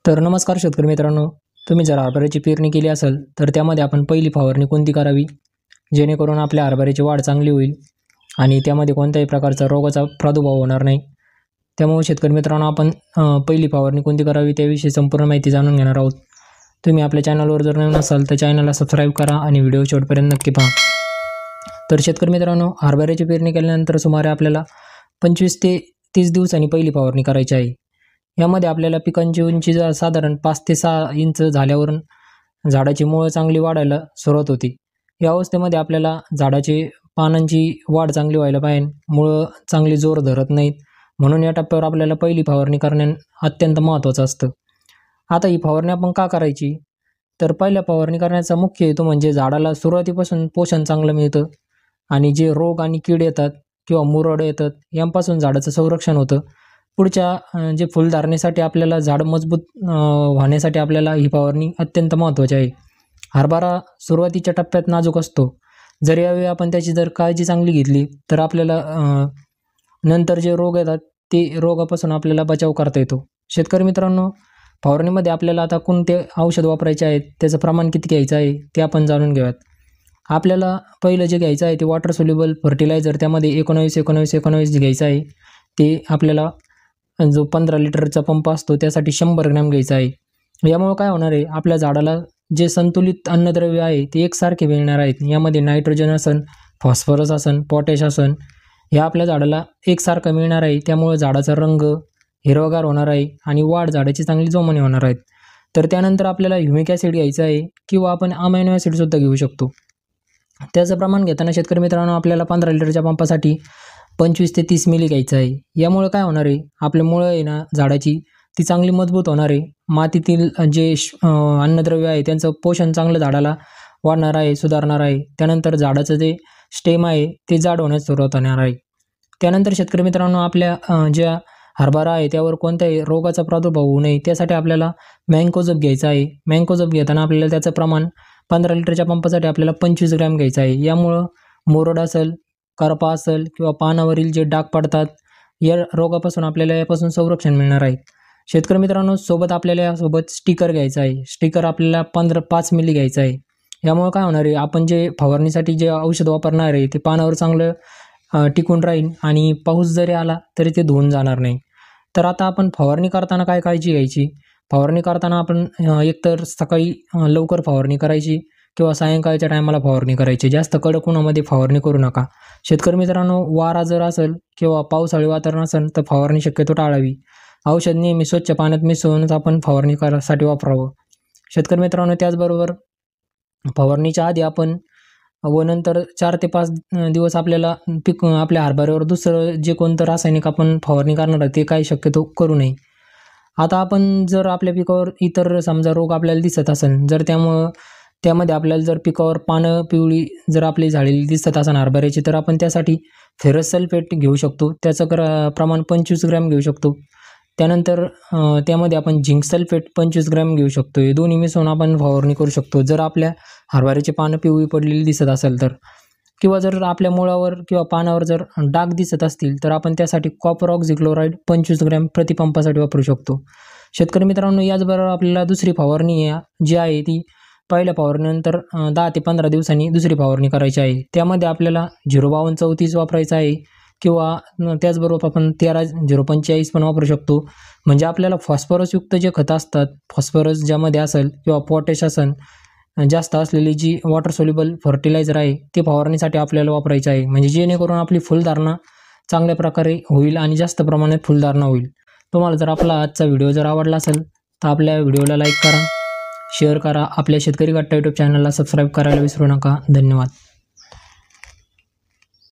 तर नमस्कार शेतकरी मित्रांनो, तुम्ही जर हरभऱ्याची पेरणी केली असेल तर त्यामध्ये आपण पहिली फवारणी कोणती करावी जेणेकरून आपल्या हरभऱ्याची वाढ चांगली होईल आणि त्यामध्ये कोणत्याही प्रकारचा रोगाचा प्रादुर्भाव होणार नाही। त्यामुळे शेतकरी मित्रांनो आपण पहिली फवारणी कोणती करावी त्याविषयी संपूर्ण माहिती जाणून घेणार आहोत। तुम्ही आपल्या चॅनलवर जर नवीन असाल तर चॅनलला सबस्क्राईब करा आणि व्हिडिओ शेवटपर्यंत नक्की पहा। तर शेतकरी मित्रांनो, हरभऱ्याची पेरणी केल्यानंतर सुमारे आपल्याला 25 ते 30 दिवसांनी पहिली फवारणी करायची आहे। यामध्ये आपल्याला पिकांची उंची साधारण 5 ते 6 इंच झाल्यावरून झाडाची मुळं चांगली वाढायला सुरुवात होती। या अवस्थेमध्ये आपल्याला झाडाची पानांची वाढ चांगली व्हायला पाहिजे, मुळं चांगली जोर धरत नाहीत, म्हणून या टप्प्यावर आपल्याला पहिली फवारणी करणे अत्यंत महत्त्वाचं असतं। आता ही फवारणी आपण का करायची, तर पहिल्या फवारणी करण्याचा मुख्य हेतू म्हणजे झाडाला सुरुवातीपासून पोषण चांगलं मिळतं आणि जे रोग आणि कीड येतात किंवा मुरड येतात यांपासून झाडाचं संरक्षण होतं। पुढच्या जे फुलधारणेसाठी आपल्याला झाड मजबूत होण्यासाठी आपल्याला ही फवारणी अत्यंत महत्त्वाची आहे। हरभरा सुरुवातीच्या टप्प्यात नाजूक असतो, जर यावेळी आपण त्याची जर काळजी चांगली घेतली तर आपल्याला नंतर जे रोग येतात ते रोगापासून आपल्याला बचाव करता येतो। शेतकरी मित्रांनो, फवारणीमध्ये आपल्याला आता कोणते औषध वापरायचे आहेत, त्याचं प्रमाण किती घ्यायचं आहे ते आपण जाणून घेऊयात। आपल्याला पहिलं जे घ्यायचं आहे ते वॉटर सोल्युबल फर्टिलायझर, त्यामध्ये 19-19-19 घ्यायचं आहे। ते आपल्याला जो 15 लिटरचा पंप असतो त्यासाठी 100 ग्रॅम घ्यायचा आहे। यामुळे काय होणार आहे, आपल्या झाडाला जे संतुलित अन्नद्रव्य आहे ते एकसारखे मिळणार आहेत। यामध्ये नायट्रोजन असन, फॉस्फरस असन, पोटॅश असन, हे आपल्या झाडाला एकसारखं मिळणार आहे। त्यामुळे झाडाचा रंग हिरवागार होणार आहे आणि वाढ झाडाची चांगली जोमाने होणार आहेत। तर त्यानंतर आपल्याला ह्युमिक ॲसिड घ्यायचं आहे किंवा आपण अमायनो ॲसिडसुद्धा घेऊ शकतो। त्याचं प्रमाण घेताना शेतकरी मित्रांनो आपल्याला 15 लिटरच्या पंपासाठी 25 ते 30 मिली घ्यायचं आहे। यामुळे काय होणार आहे, आपल्या मुळं आहे ना झाडाची ती चांगली मजबूत होणार आहे। मातीतील जे अन्नद्रव्य आहे त्यांचं पोषण चांगलं झाडाला वाढणार आहे, सुधारणार आहे। त्यानंतर झाडाचं जे स्टेम आहे ते जाड होण्यास सुरुवात होणार आहे। त्यानंतर शेतकरी मित्रांनो आपल्या ज्या हरभरा आहे त्यावर कोणत्याही रोगाचा प्रादुर्भाव होऊ नये त्यासाठी आपल्याला मँकोझेब घ्यायचा आहे। मँकोझेब घेताना आपल्याला त्याचं प्रमाण 15 लिटरच्या पंपासाठी आपल्याला 25 ग्रॅम घ्यायचं आहे। यामुळं मुरड असेल, करपा असेल किंवा पानावरील जे डाग पडतात या रोगापासून आपल्याला यापासून संरक्षण मिळणार आहे। शेतकरी मित्रांनो, सोबत आपल्याला यासोबत स्टिकर घ्यायचं आहे। स्टिकर आपल्याला 5 मिली घ्यायचं आहे। यामुळे काय होणार आहे, आपण जे फवारणीसाठी जे औषध वापरणार आहे ते पानावर चांगलं टिकून राहील आणि पाऊस जरी आला तरी ते धुवून जाणार नाही। तर आता आपण फवारणी करताना काय काळजी घ्यायची, फवारणी करताना आपण एकतर सकाळी लवकर फवारणी करायची किंवा सायंकाळच्या टायमाला फवारणी करायची। जास्त कडक उन्हामध्ये फवारणी करू नका। शेतकरी मित्रांनो, वारा जर असेल किंवा पावसाळी वातावरण असेल तर फवारणी शक्यतो टाळावी। औषध नेहमी स्वच्छ पाण्यात मिसळूनच आपण फवारणी करायसाठी वापरावं। शेतकरी मित्रांनो, त्याचबरोबर फवारणीच्या आधी आपण व नंतर 4 ते 5 दिवस आपल्याला आपल्या हरभऱ्यावर दुसरं जे कोणतं रासायनिक आपण फवारणी करणार आहे ते काही शक्यतो करू नये। आता आपण जर आपल्या पिकावर इतर समजा रोग आपल्याला दिसत असेल, जर त्यामध्ये आपल्याला जर पिकावर पानं पिवळी जर आपली झालेली दिसत असेल हरभऱ्याची, तर आपण त्यासाठी फेरस सल्फेट घेऊ शकतो। त्याचं प्रमाण 25 ग्रॅम घेऊ शकतो। त्यानंतर त्यामध्ये आपण झिंक सल्फेट 25 ग्रॅम घेऊ शकतो। हे दोन्ही मिसळून आपण फवारणी करू शकतो जर आपल्या हरभऱ्याची पानं पिवळी पडलेली दिसत असेल तर। किंवा जर आपल्या मुळावर किंवा पानावर जर डाग दिसत असतील तर आपण त्यासाठी कॉपर ऑक्झिक्लोराइड 25 ग्रॅम प्रतिपंपासाठी वापरू शकतो। शेतकरी मित्रांनो, याचबरोबर आपल्याला दुसरी फवारणी जी आहे ती पहिल्या फवारणीनंतर 10 ते 15 दिवसांनी दुसरी फवारणी करायची आहे। त्यामध्ये आपल्याला 05234 वापरायचं आहे किंवा त्याचबरोबर आपण 13-045 पण वापरू शकतो। म्हणजे आपल्याला फॉस्फरसयुक्त जे खतं असतात, फॉस्फरस ज्यामध्ये असेल किंवा पोटॅश असेल जास्त असलेली जी वॉटर सोल्युबल फर्टिलायझर आहे ते फवारणीसाठी आपल्याला वापरायचं आहे, म्हणजे जेणेकरून आपली फुलधारणा चांगल्या प्रकारे होईल आणि जास्त प्रमाणात फुलधारणा होईल। तुम्हाला जर आपला आजचा व्हिडिओ जर आवडला असेल तर आपल्या व्हिडिओला लाईक करा, शेअर करा, आपल्या शेतकरी गट्टा यूट्यूब चॅनलला सबस्क्राईब करायला विसरू नका। धन्यवाद।